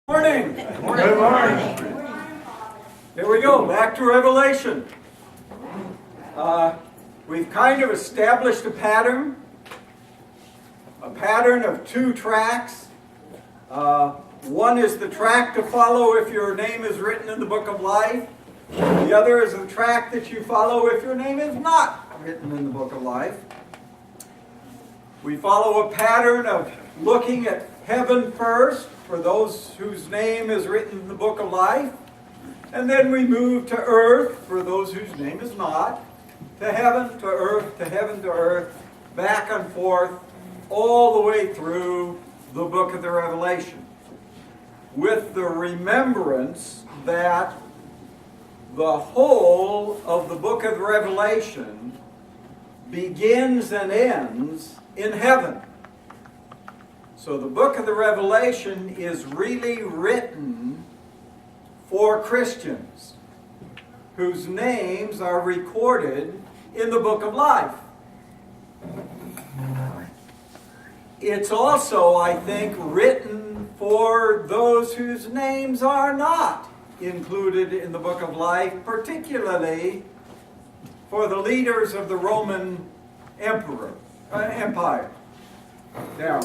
Morning. Good morning. Here we go, back to Revelation. We've kind of established a pattern of two tracks. One is the track to follow if your name is written in the book of life. The other is the track that you follow if your name is not written in the book of life. We follow a pattern of looking at heaven first, for those whose name is written in the book of life. And then we move to earth, for those whose name is not. To heaven, to earth, to heaven, to earth, back and forth, all the way through the book of the Revelation. With the remembrance that the whole of the book of the Revelation begins and ends in heaven. So the book of the Revelation is really written for Christians whose names are recorded in the book of life. It's also, I think, written for those whose names are not included in the book of life, particularly for the leaders of the Roman Empire. Now,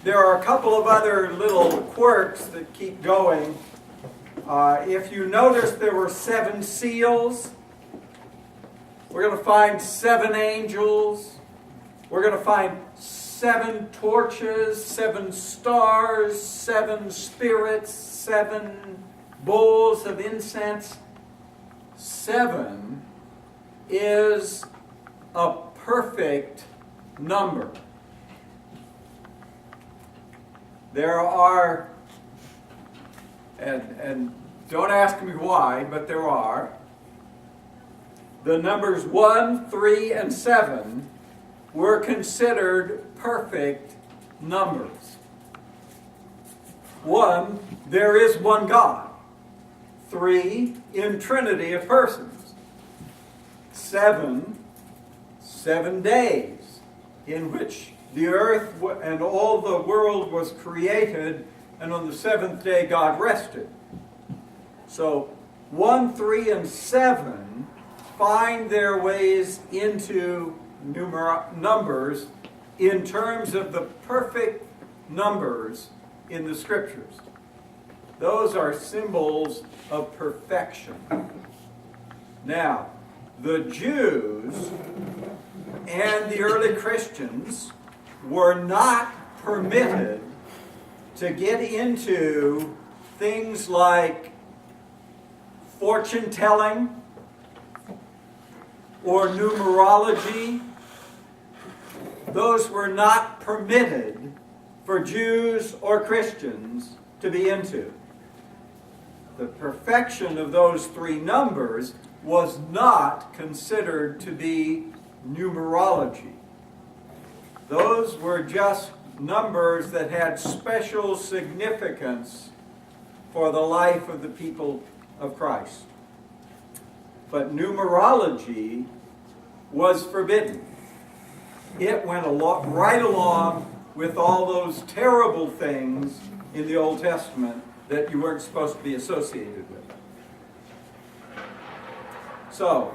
there are a couple of other little quirks that keep going. If you notice, there were 7 seals. We're going to find 7 angels. We're going to find 7 torches, 7 stars, 7 spirits, 7 bowls of incense. 7 is a perfect number. There are, and don't ask me why, but there are, the numbers 1, 3, and 7 were considered perfect numbers. 1, there is one God. 3, in Trinity of persons. 7, 7 days in which the earth and all the world was created, and on the 7th day God rested. So 1, 3, and 7 find their ways into numbers in terms of the perfect numbers in the Scriptures. Those are symbols of perfection. Now, the Jews and the early Christians were not permitted to get into things like fortune telling or numerology. Those were not permitted for Jews or Christians to be into. The perfection of those 3 numbers was not considered to be numerology. Those were just numbers that had special significance for the life of the people of Christ. But numerology was forbidden. It went right along with all those terrible things in the Old Testament that you weren't supposed to be associated with. So,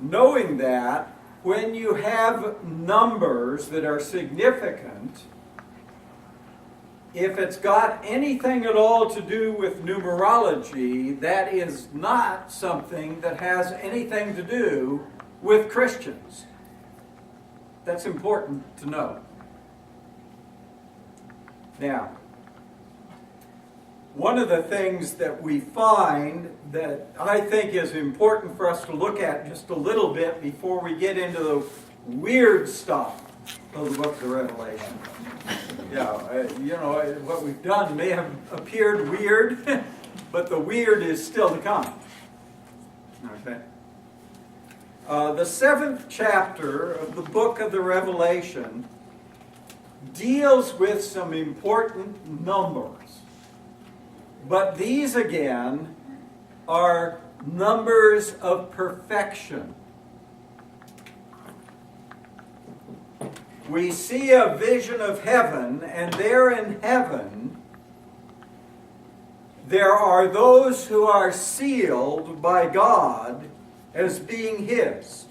knowing that, when you have numbers that are significant, if it's got anything at all to do with numerology, that is not something that has anything to do with Christians. That's important to know. Now, one of the things that we find that I think is important for us to look at just a little bit before we get into the weird stuff of the book of the Revelation. What we've done may have appeared weird, but the weird is still to come. Okay. The 7th chapter of the book of the Revelation deals with some important numbers. But these, again, are numbers of perfection. We see a vision of heaven, and there in heaven there are those who are sealed by God as being His.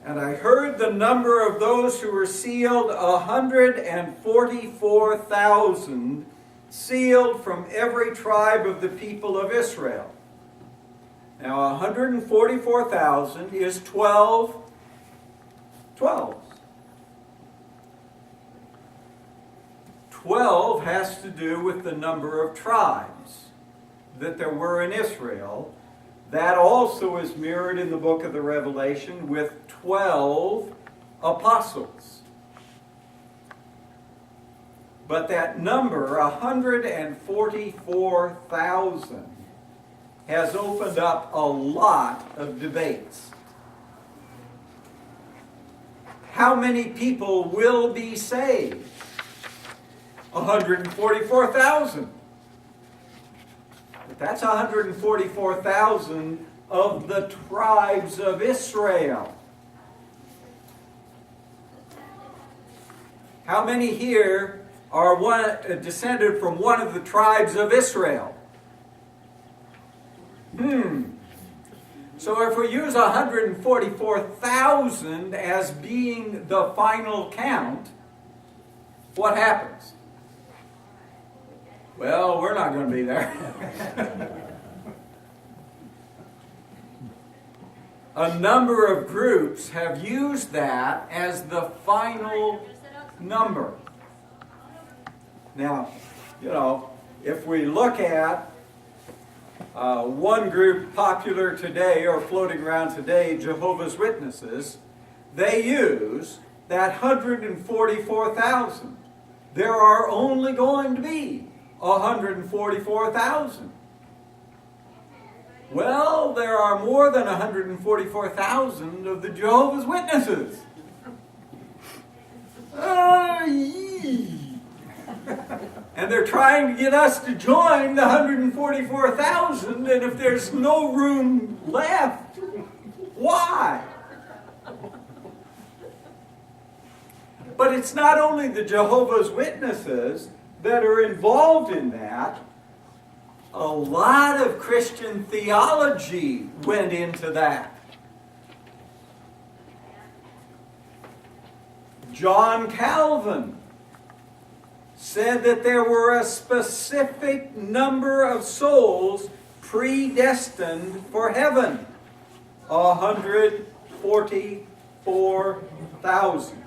And I heard the number of those who were sealed, 144,000, sealed from every tribe of the people of Israel. Now 144,000 is 12. 12 has to do with the number of tribes that there were in Israel. That also is mirrored in the book of the Revelation with 12 apostles. But that number, 144,000, has opened up a lot of debates. How many people will be saved? 144,000. But that's 144,000 of the tribes of Israel. How many here are descended from one of the tribes of Israel? So if we use 144,000 as being the final count, what happens? Well, we're not going to be there. A number of groups have used that as the final number. Now, if we look at one group popular today or floating around today, Jehovah's Witnesses, they use that 144,000. There are only going to be 144,000. Well, there are more than 144,000 of the Jehovah's Witnesses. And they're trying to get us to join the 144,000, and if there's no room left, why? But it's not only the Jehovah's Witnesses that are involved in that. A lot of Christian theology went into that. John Calvin said that there were a specific number of souls predestined for heaven. 144,000.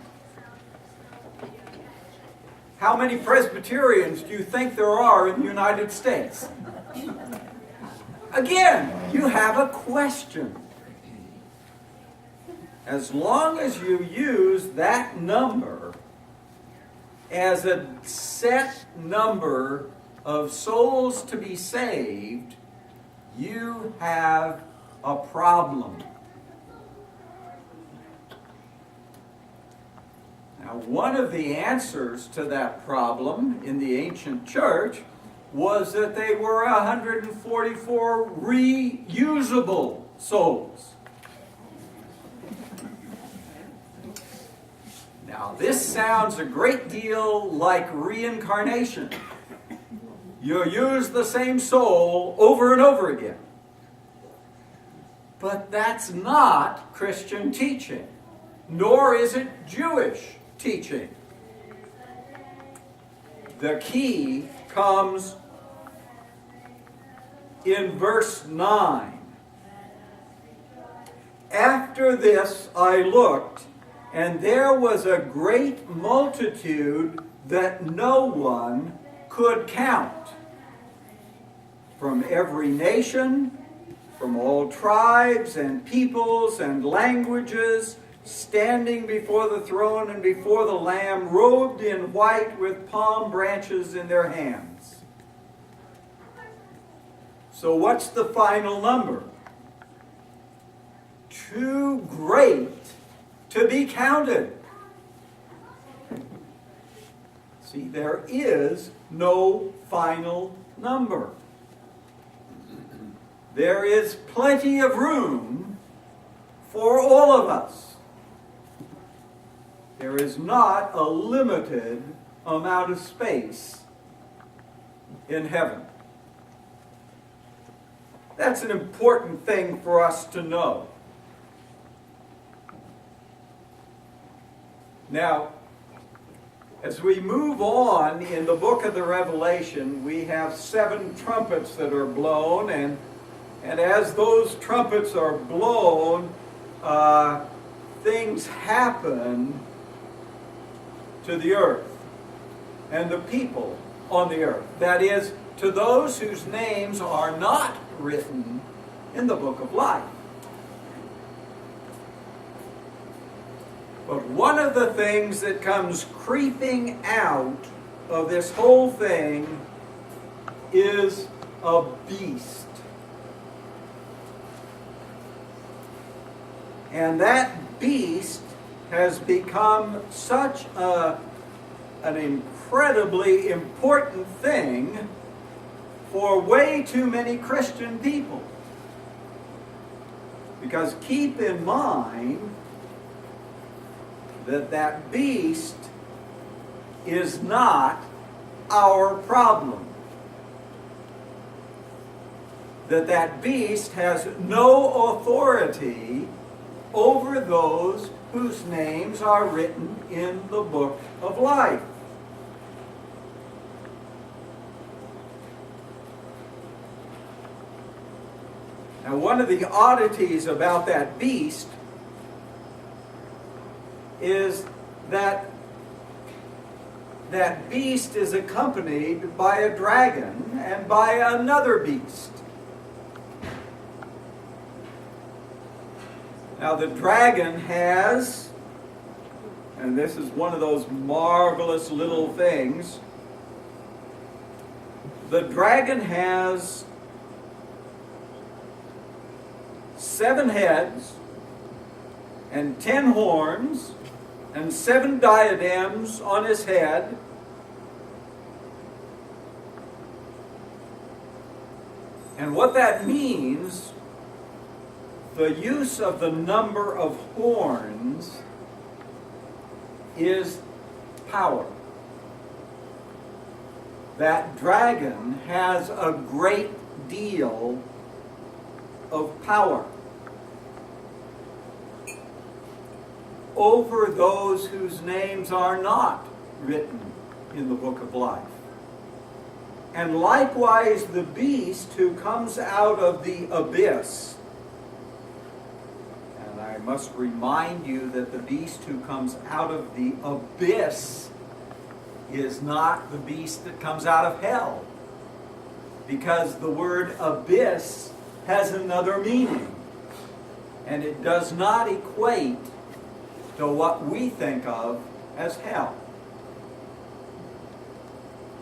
How many Presbyterians do you think there are in the United States? Again, you have a question. As long as you use that number as a set number of souls to be saved, you have a problem. Now, one of the answers to that problem in the ancient church was that they were 144 reusable souls. Now, this sounds a great deal like reincarnation. You use the same soul over and over again. But that's not Christian teaching, nor is it Jewish teaching. The key comes in verse 9. After this I looked, and there was a great multitude that no one could count, from every nation, from all tribes and peoples and languages, standing before the throne and before the Lamb, robed in white with palm branches in their hands. So what's the final number? Too great to be counted. See, there is no final number. There is plenty of room for all of us. There is not a limited amount of space in heaven. That's an important thing for us to know. Now, as we move on in the book of the Revelation, we have 7 trumpets that are blown, and as those trumpets are blown, things happen to the earth and the people on the earth. That is, to those whose names are not written in the book of life. But one of the things that comes creeping out of this whole thing is a beast. And that beast has become such an incredibly important thing for way too many Christian people. Because keep in mind that beast is not our problem. That beast has no authority over those whose names are written in the book of life. Now, one of the oddities about that beast is that beast is accompanied by a dragon and by another beast. Now, the dragon has, and this is one of those marvelous little things, the dragon has 7 heads and 10 horns and 7 diadems on his head. And what that means, the use of the number of horns is power. That dragon has a great deal of power over those whose names are not written in the book of life. And likewise, the beast who comes out of the abyss. And I must remind you that the beast who comes out of the abyss is not the beast that comes out of hell. Because the word abyss has another meaning. And it does not equate to what we think of as hell.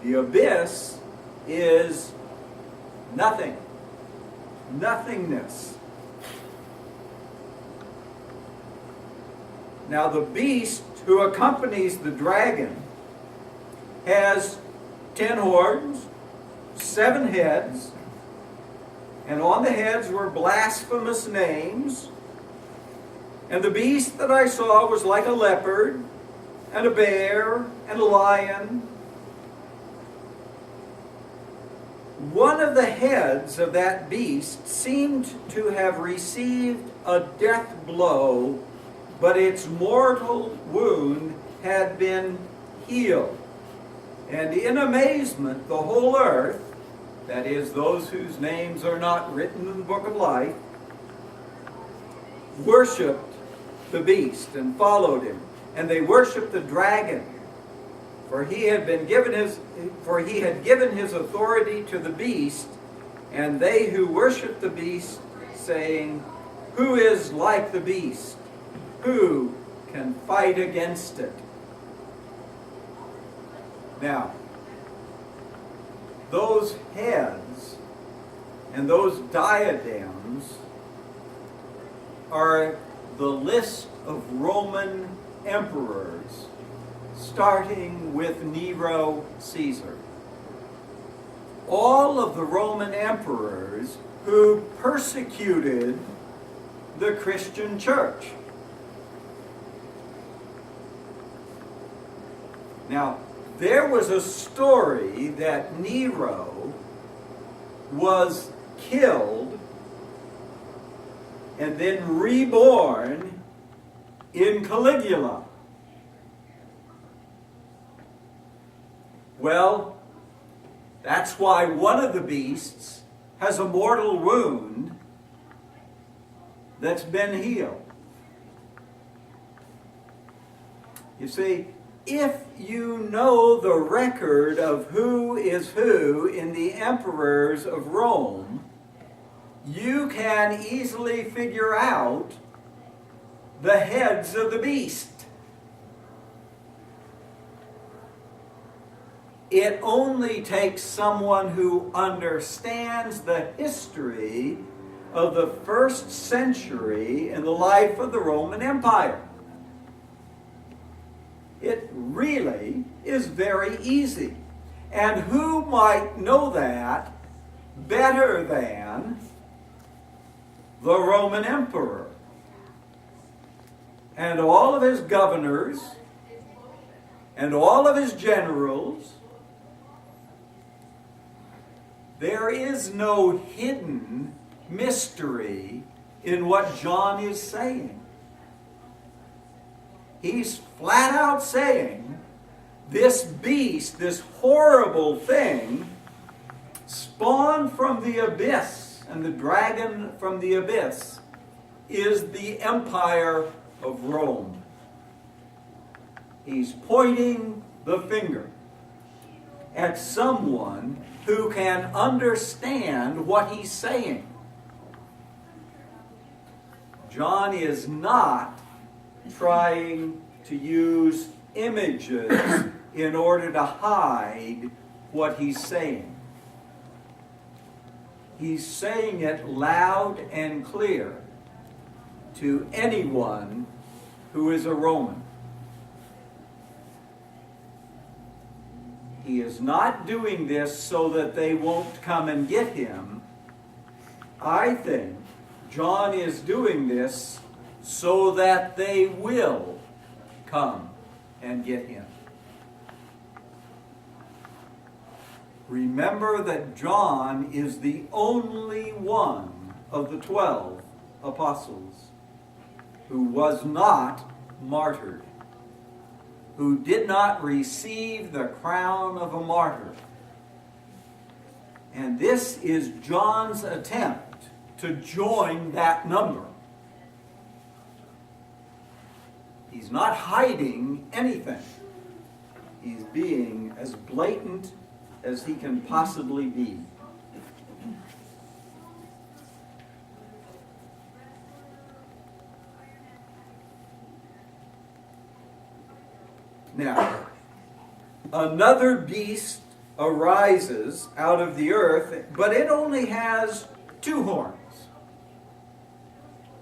The abyss is nothing. Nothingness. Now, the beast who accompanies the dragon has 10 horns, 7 heads, and on the heads were blasphemous names. And the beast that I saw was like a leopard, and a bear, and a lion. One of the heads of that beast seemed to have received a death blow, but its mortal wound had been healed. And in amazement, the whole earth, that is, those whose names are not written in the book of life, worshipped the beast and followed him. And they worshipped the dragon, for he had given his authority to the beast, and they who worshipped the beast, saying, "Who is like the beast? Who can fight against it?" Now, those heads and those diadems are the list of Roman emperors, starting with Nero Caesar. All of the Roman emperors who persecuted the Christian church. Now, There was a story that Nero was killed and then reborn in Caligula. Well, that's why one of the beasts has a mortal wound that's been healed. You see, if you know the record of who is who in the emperors of Rome, you can easily figure out the heads of the beast. It only takes someone who understands the history of the first century in the life of the Roman Empire. It really is very easy. And who might know that better than the Roman emperor and all of his governors and all of his generals? There is no hidden mystery in what John is saying. He's flat out saying this beast, this horrible thing, spawned from the abyss, and the dragon from the abyss is the empire of Rome. He's pointing the finger at someone who can understand what he's saying. John is not trying to use images in order to hide what he's saying. He's saying it loud and clear to anyone who is a Roman. He is not doing this so that they won't come and get him. I think John is doing this so that they will come and get him. Remember that John is the only one of the 12 apostles who was not martyred, who did not receive the crown of a martyr. And this is John's attempt to join that number. He's not hiding anything. He's being as blatant as he can possibly be. Now, another beast arises out of the earth, but it only has 2 horns.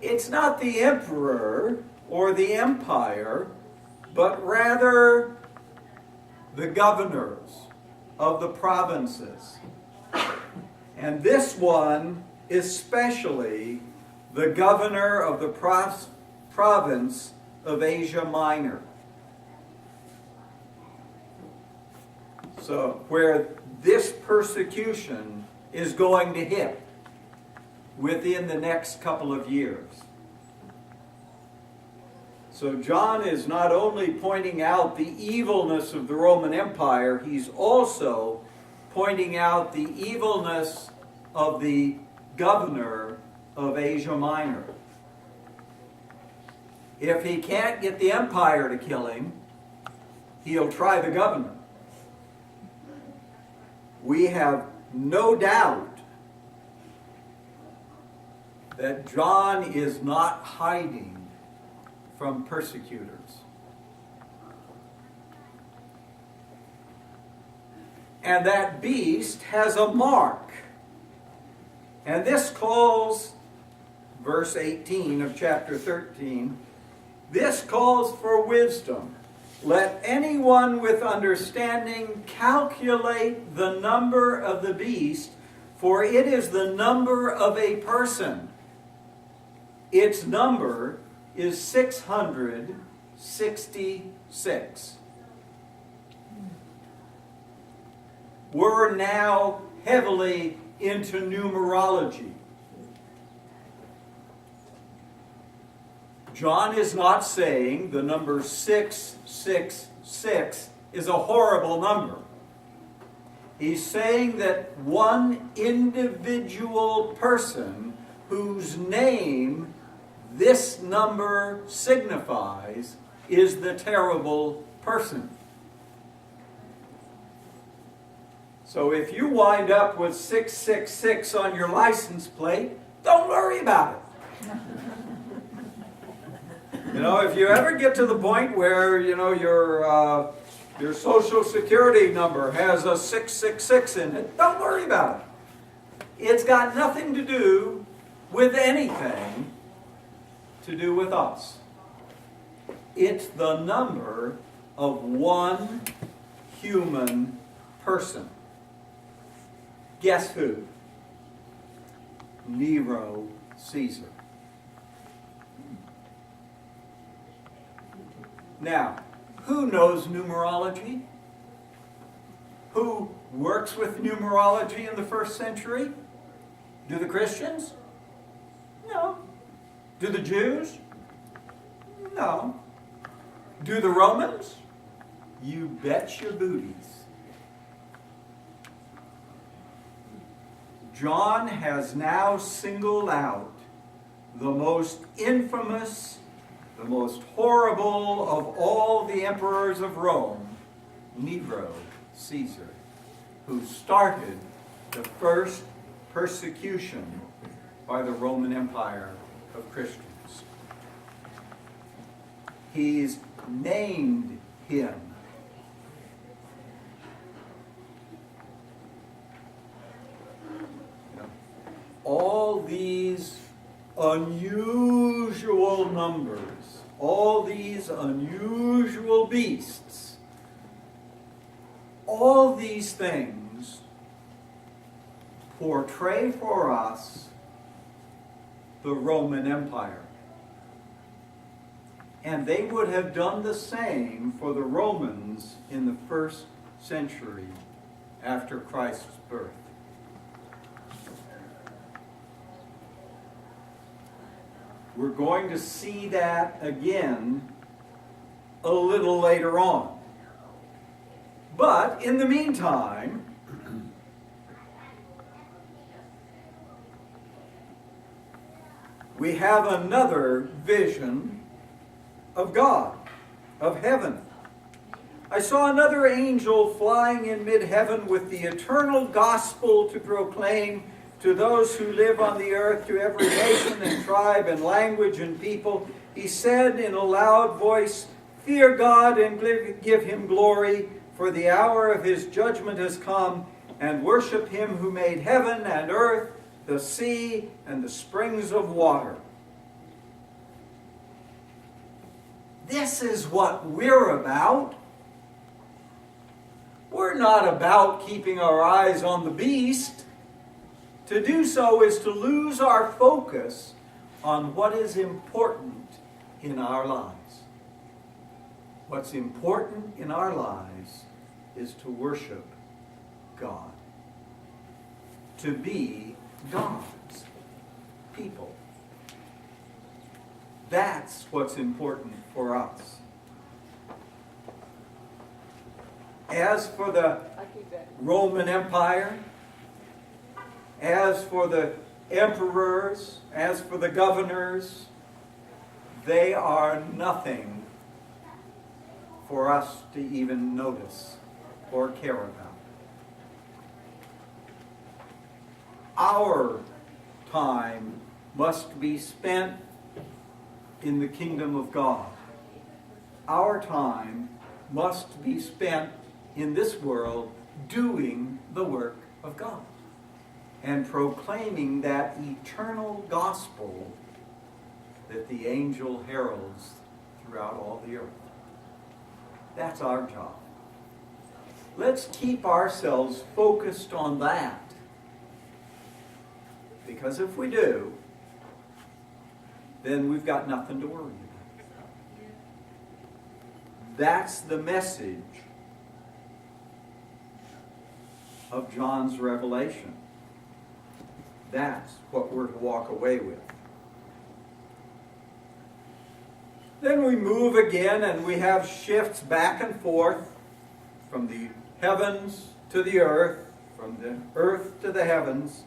It's not the emperor or the empire, but rather the governors of the provinces. And this one, especially the governor of the province of Asia Minor. So, where this persecution is going to hit within the next couple of years. So John is not only pointing out the evilness of the Roman Empire, he's also pointing out the evilness of the governor of Asia Minor. If he can't get the empire to kill him, he'll try the governor. We have no doubt that John is not hiding from persecutors. And that beast has a mark. And this calls, verse 18 of chapter 13, this calls for wisdom. Let anyone with understanding calculate the number of the beast, for it is the number of a person. Its number is 666. 666. we're now heavily into numerology. John is not saying the number 666 is a horrible number. He's saying that one individual person whose name this number signifies is the terrible person. So if you wind up with 666 on your license plate, don't worry about it. If you ever get to the point where, your Social Security number has a 666 in it, don't worry about it. It's got nothing to do with anything to do with us. It's the number of one human person. Guess who? Nero Caesar. Now, who knows numerology? Who works with numerology in the first century? Do the Christians? No. Do the Jews? No. Do the Romans? You bet your booties. John has now singled out the most infamous, the most horrible of all the emperors of Rome, Nero Caesar, who started the first persecution by the Roman Empire of Christians. He's named him. All these unusual numbers, all these unusual beasts, all these things portray for us the Roman Empire. And they would have done the same for the Romans in the first century after Christ's birth. We're going to see that again a little later on. But in the meantime, we have another vision of God, of heaven. I saw another angel flying in mid-heaven with the eternal gospel to proclaim to those who live on the earth, to every nation and tribe and language and people. He said in a loud voice, "Fear God and give him glory, for the hour of his judgment has come, and worship him who made heaven and earth, the sea, and the springs of water." This is what we're about. We're not about keeping our eyes on the beast. To do so is to lose our focus on what is important in our lives. What's important in our lives is to worship God, to be God's people. That's what's important for us. As for the Roman Empire, as for the emperors, as for the governors, they are nothing for us to even notice or care about. Our time must be spent in the kingdom of God. Our time must be spent in this world doing the work of God and proclaiming that eternal gospel that the angel heralds throughout all the earth. That's our job. Let's keep ourselves focused on that. Because if we do, then we've got nothing to worry about. That's the message of John's revelation. That's what we're to walk away with. Then we move again and we have shifts back and forth from the heavens to the earth, from the earth to the heavens.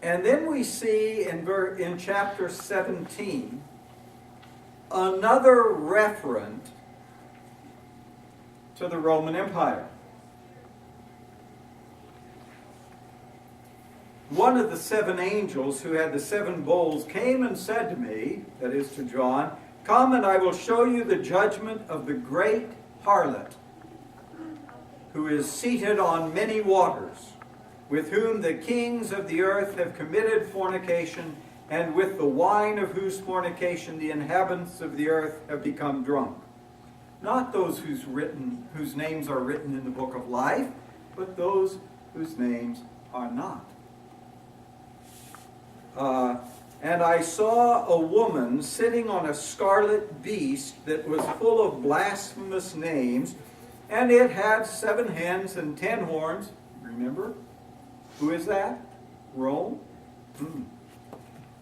And then we see in chapter 17 another referent to the Roman Empire. One of the 7 angels who had the 7 bowls came and said to me, that is to John, "Come and I will show you the judgment of the great harlot, who is seated on many waters, with whom the kings of the earth have committed fornication, and with the wine of whose fornication the inhabitants of the earth have become drunk. Not those whose names are written in the book of life, but those whose names are not. And I saw a woman sitting on a scarlet beast that was full of blasphemous names, and it had 7 heads and 10 horns." Remember? Who is that? Rome?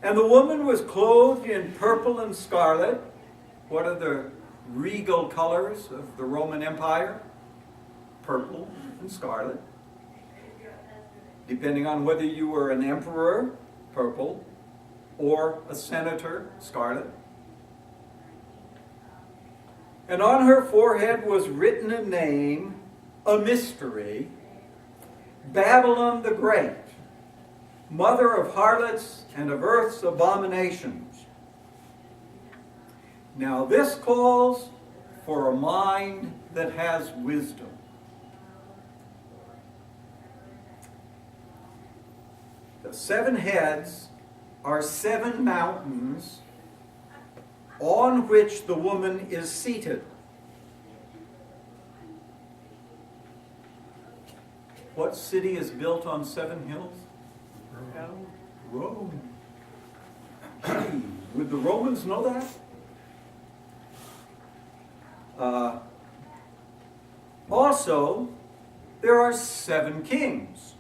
"And the woman was clothed in purple and scarlet." What are the regal colors of the Roman Empire? Purple and scarlet. Depending on whether you were an emperor, purple, or a senator, scarlet. "And on her forehead was written a name, a mystery, Babylon the Great, mother of harlots and of earth's abominations." Now this calls for a mind that has wisdom. The 7 heads are 7 mountains on which the woman is seated. What city is built on 7 hills? Rome. Gee, would the Romans know that? Also, there are 7 kings,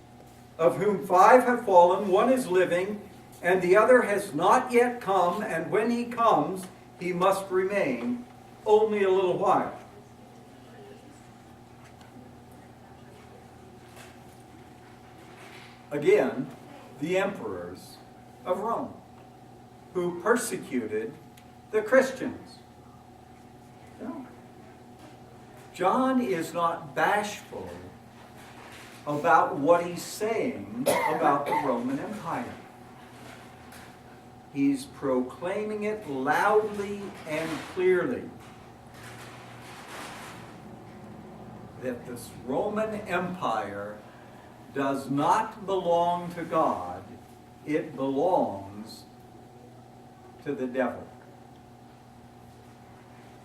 of whom 5 have fallen, 1 is living, and the other has not yet come, and when he comes, he must remain only a little while. Again, the emperors of Rome, who persecuted the Christians. No. John is not bashful about what he's saying about the Roman Empire. He's proclaiming it loudly and clearly. That this Roman Empire does not belong to God, it belongs to the devil.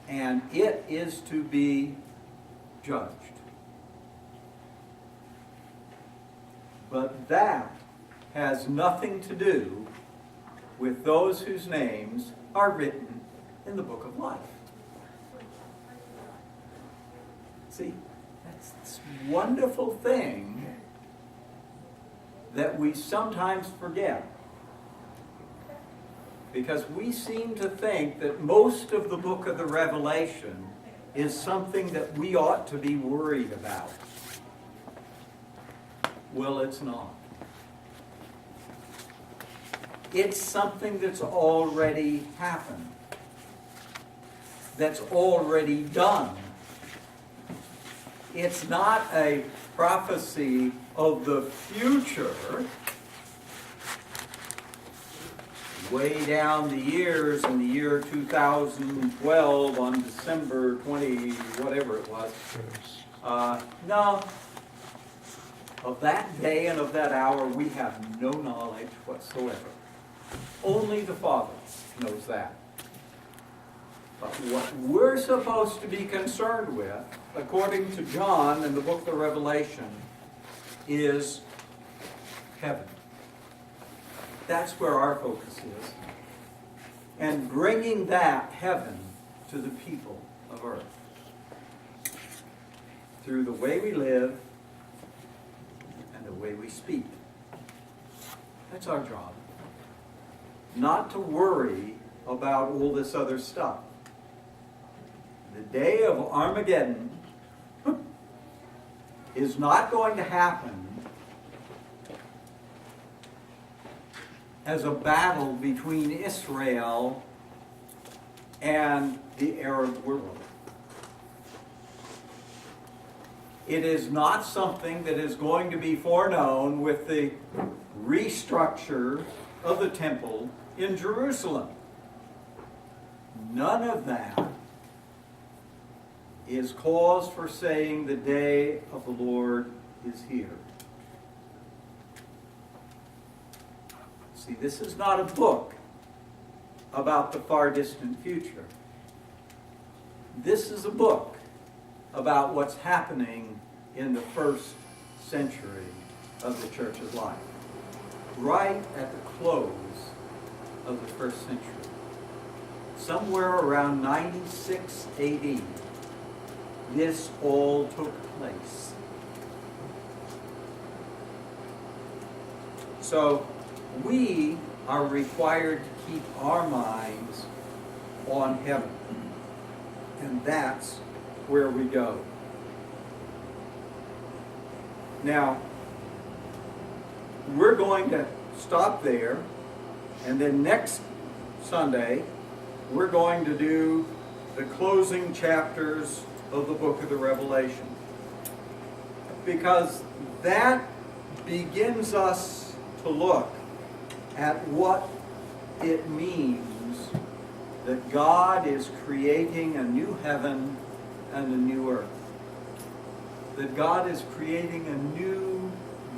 And it is to be judged. But that has nothing to do with those whose names are written in the book of life. See, that's this wonderful thing that we sometimes forget. Because we seem to think that most of the book of the Revelation is something that we ought to be worried about. Well, it's not. It's something that's already happened. That's already done. It's not a prophecy of the future, way down the years in the year 2012 on December 20, whatever it was. No. Of that day and of that hour, we have no knowledge whatsoever. Only the Father knows that. But what we're supposed to be concerned with, according to John in the book of Revelation, is heaven. That's where our focus is. And bringing that heaven to the people of earth. Through the way we live and the way we speak. That's our job. Not to worry about all this other stuff. The day of Armageddon is not going to happen as a battle between Israel and the Arab world. It is not something that is going to be foreknown with the restructure of the temple in Jerusalem. None of that is cause for saying the day of the Lord is here. See, this is not a book about the far distant future. This is a book about what's happening in the first century of the church's life. Right at the close of the first century. Somewhere around 96 AD, this all took place. So we are required to keep our minds on heaven. And that's where we go. Now, we're going to stop there, and then next Sunday, we're going to do the closing chapters of the book of the Revelation. Because that begins us to look at what it means that God is creating a new heaven and a new earth. That God is creating a new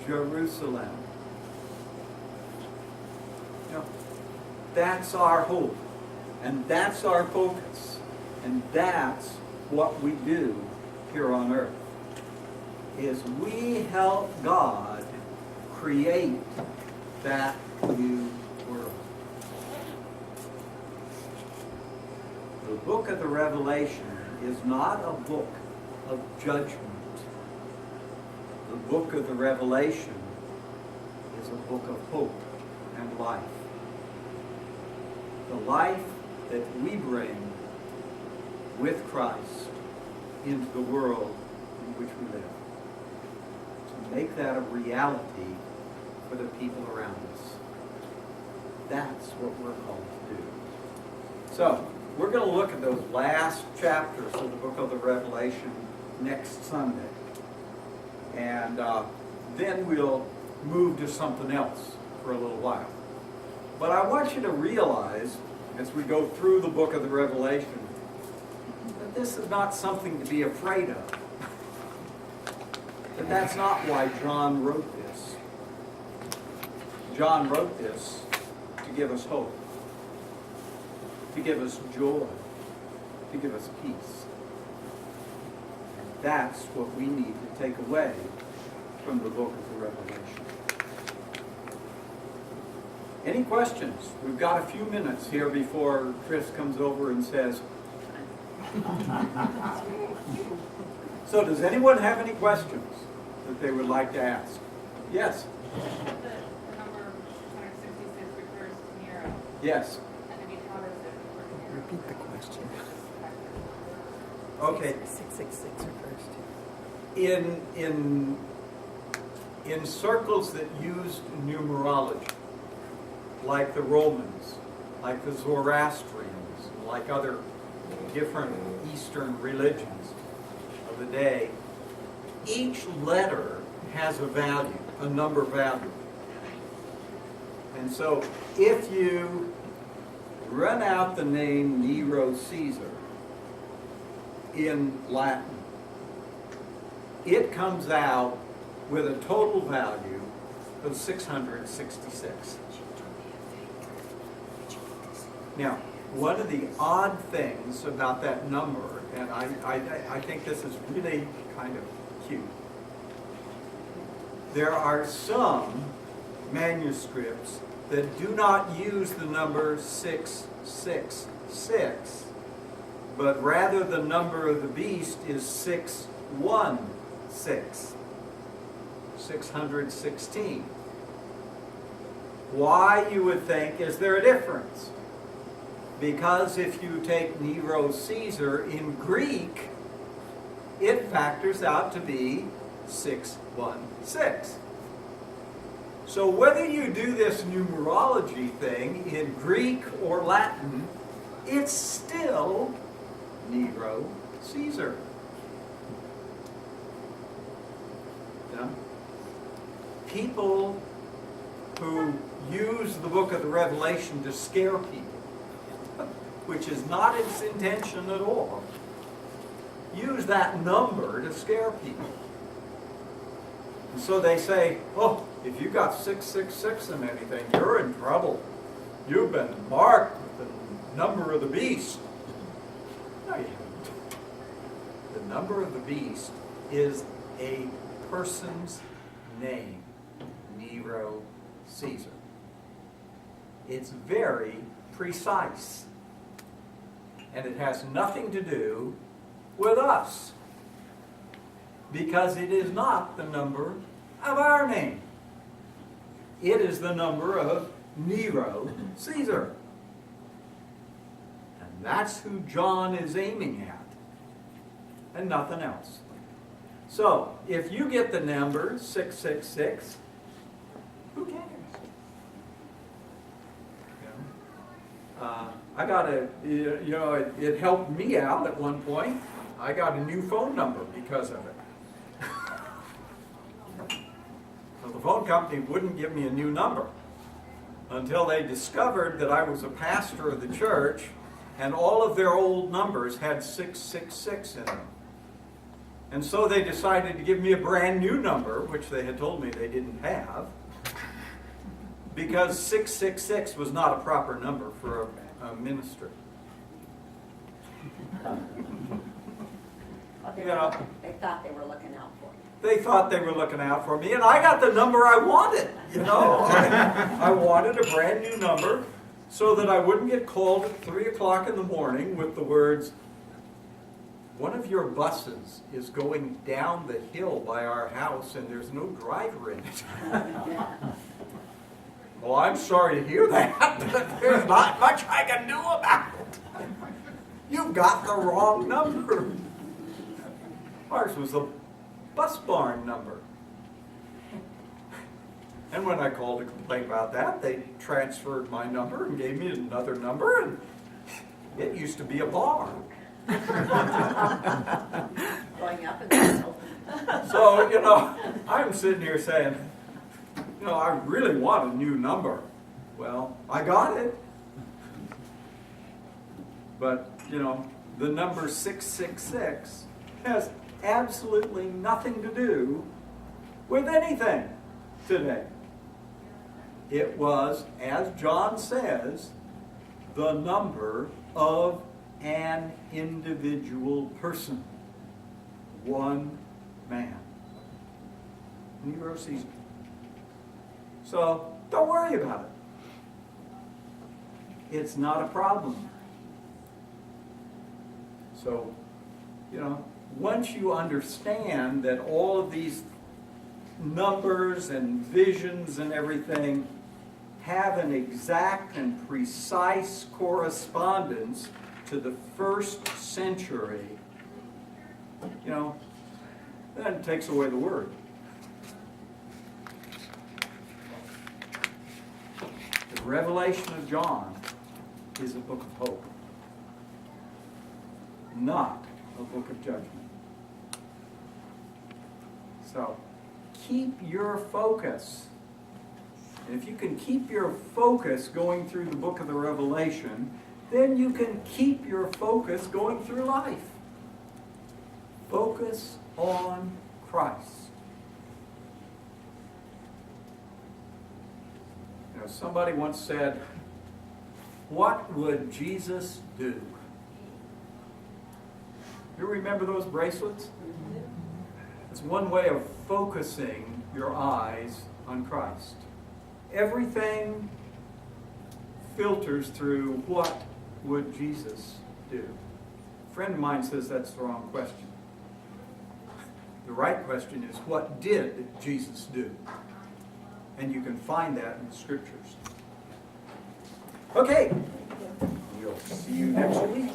Jerusalem. You know, that's our hope. And that's our focus. And that's what we do here on earth. Is we help God create that new world. The book of the Revelation is not a book of judgment. The book of the Revelation is a book of hope and life. The life that we bring with Christ into the world in which we live. To make that a reality for the people around us. That's what we're called to do. So, we're going to look at those last chapters of the book of the Revelation next Sunday. And then we'll move to something else for a little while. But I want you to realize, as we go through the book of the Revelation, that this is not something to be afraid of. But that's not why John wrote this. John wrote this to give us hope, to give us joy, to give us peace. And that's what we need to take away from the book of the Revelation. Any questions? We've got a few minutes here before Chris comes over and says. So does anyone have any questions that they would like to ask? Yes? The number 166 refers to Nero. Yes. And then how does it refer to Nero? Repeat the question. Okay. 666 refers to. In circles that used numerology, like the Romans, like the Zoroastrians, like other different Eastern religions of the day, each letter has a value, a number value. And so if you run out the name Nero Caesar in Latin, it comes out with a total value of 666. Now, one of the odd things about that number, and I think this is really kind of cute, there are some manuscripts that do not use the number 666, but rather the number of the beast is 616. 616. Why, you would think, is there a difference? Because if you take Nero Caesar in Greek, it factors out to be 616. So whether you do this numerology thing in Greek or Latin, it's still Nero Caesar. You know? People who use the book of the Revelation to scare people, which is not its intention at all, use that number to scare people. And so they say, oh, if you got 666 in anything, you're in trouble. You've been marked with the number of the beast. No, you haven't. The number of the beast is a person's name, Nero Caesar. It's very precise. And it has nothing to do with us, because it is not the number of our name. It is the number of Nero Caesar. And that's who John is aiming at, and nothing else. So, if you get the number 666, who cares? I got it helped me out at one point. I got a new phone number because of it. So the phone company wouldn't give me a new number until they discovered that I was a pastor of the church and all of their old numbers had 666 in them. And so they decided to give me a brand new number, which they had told me they didn't have, because 666 was not a proper number for a minister. Well, they thought they were looking out for you. They thought they were looking out for me, and I got the number I wanted, I wanted a brand new number so that I wouldn't get called at 3 o'clock in the morning with the words, one of your buses is going down the hill by our house and there's no driver in it. Well, I'm sorry to hear that, but there's not much I can do about it. You've got the wrong number. Ours was the bus barn number. And when I called to complain about that, they transferred my number and gave me another number, and it used to be a barn. Going up and down. So, I'm sitting here saying, I really want a new number. Well, I got it. But, the number 666 has absolutely nothing to do with anything today. It was, as John says, the number of an individual person. One man. Nero Caesar. So, don't worry about it. It's not a problem. So, once you understand that all of these numbers and visions and everything have an exact and precise correspondence to the first century, then it takes away the word. The Revelation of John is a book of hope, not a book of judgment. So, keep your focus. And if you can keep your focus going through the book of the Revelation, then you can keep your focus going through life. Focus on Christ. Somebody once said, what would Jesus do? You remember those bracelets? It's one way of focusing your eyes on Christ. Everything filters through what would Jesus do. friend of mine says that's the wrong question. The right question is, what did Jesus do? And you can find that in the scriptures. Okay. We'll see you next week.